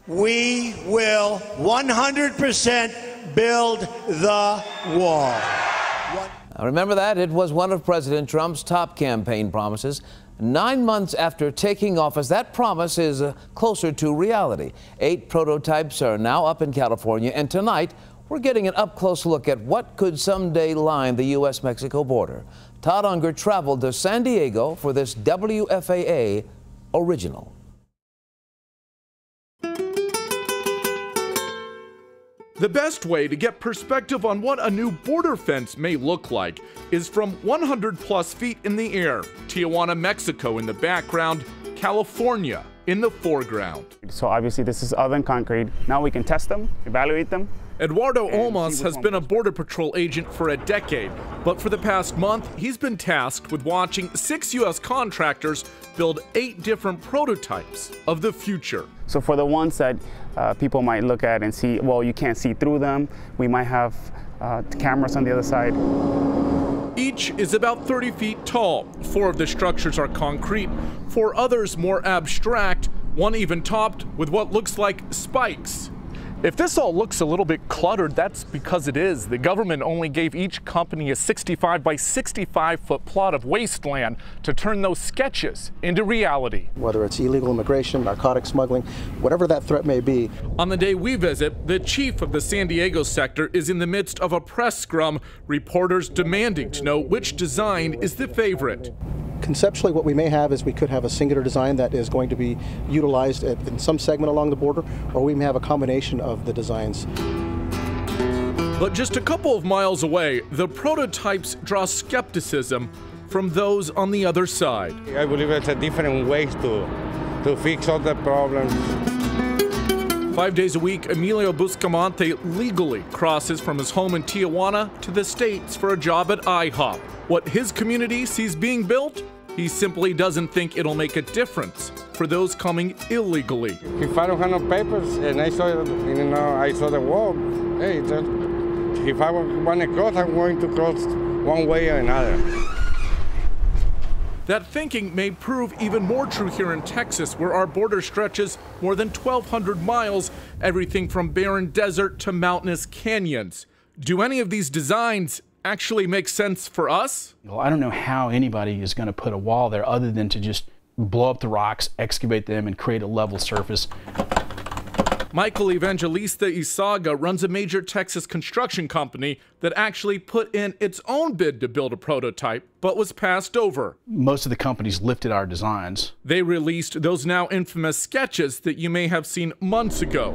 We will 100% build the wall. Remember that? It was one of President Trump's top campaign promises. 9 months after taking office, that promise is closer to reality. 8 prototypes are now up in California, and tonight we're getting an up-close look at what could someday line the U.S.-Mexico border. Todd Unger traveled to San Diego for this WFAA original. The best way to get perspective on what a new border fence may look like is from 100+ feet in the air. Tijuana, Mexico in the background, California in the foreground. So obviously this is oven concrete. Now we can test them, evaluate them. Eduardo Olmos has been a Border Patrol agent for a decade, but for the past month, he's been tasked with watching 6 U.S. contractors build 8 different prototypes of the future. So for the ones that people might look at and see, well, you can't see through them, we might have cameras on the other side. Each is about 30 feet tall. 4 of the structures are concrete, 4 others more abstract, one even topped with what looks like spikes. If this all looks a little bit cluttered, that's because it is. The government only gave each company a 65 by 65 foot plot of wasteland to turn those sketches into reality. Whether it's illegal immigration, narcotic smuggling, whatever that threat may be. On the day we visit, the chief of the San Diego sector is in the midst of a press scrum, reporters demanding to know which design is the favorite. Conceptually, what we may have is we could have a singular design that is going to be utilized in some segment along the border, or we may have a combination of the designs. But just a couple of miles away, the prototypes draw skepticism from those on the other side. I believe it's a different ways to fix all the problems. 5 days a week, Emilio Buscamante legally crosses from his home in Tijuana to the States for a job at IHOP. What his community sees being built, he simply doesn't think it'll make a difference for those coming illegally. If I don't have no papers and I saw the wall, hey, if I want to cross, I'm going to cross one way or another. That thinking may prove even more true here in Texas, where our border stretches more than 1,200 miles, everything from barren desert to mountainous canyons. Do any of these designs actually make sense for us? Well, I don't know how anybody is going to put a wall there other than to just blow up the rocks, excavate them, and create a level surface. Michael Evangelista Isaga runs a major Texas construction company that actually put in its own bid to build a prototype, but was passed over. Most of the companies lifted our designs. They released those now infamous sketches that you may have seen months ago.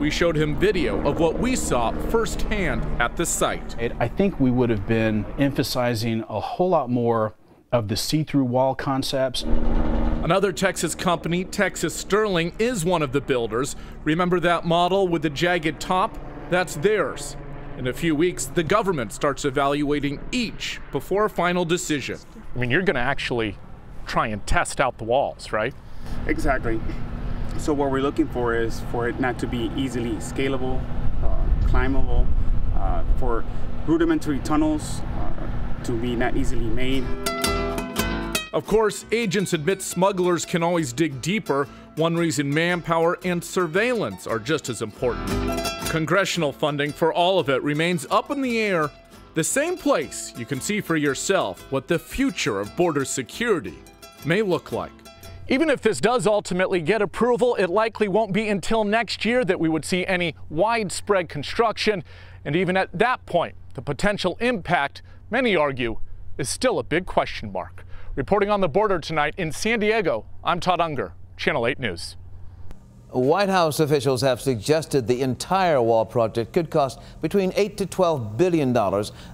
We showed him video of what we saw firsthand at the site. I think we would have been emphasizing a whole lot more of the see-through wall concepts. Another Texas company, Texas Sterling, is one of the builders. Remember that model with the jagged top? That's theirs. In a few weeks, the government starts evaluating each before a final decision. I mean, you're going to actually try and test out the walls, right? Exactly. So what we're looking for is for it not to be easily scalable, climbable, for rudimentary tunnels to be not easily made. Of course, agents admit smugglers can always dig deeper. One reason manpower and surveillance are just as important. Congressional funding for all of it remains up in the air. The same place you can see for yourself what the future of border security may look like. Even if this does ultimately get approval, it likely won't be until next year that we would see any widespread construction. And even at that point, the potential impact, many argue, is still a big question mark. Reporting on the border tonight in San Diego, I'm Todd Unger, Channel 8 News. White House officials have suggested the entire wall project could cost between $8 to $12 billion.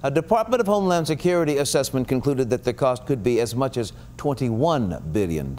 A Department of Homeland Security assessment concluded that the cost could be as much as $21 billion.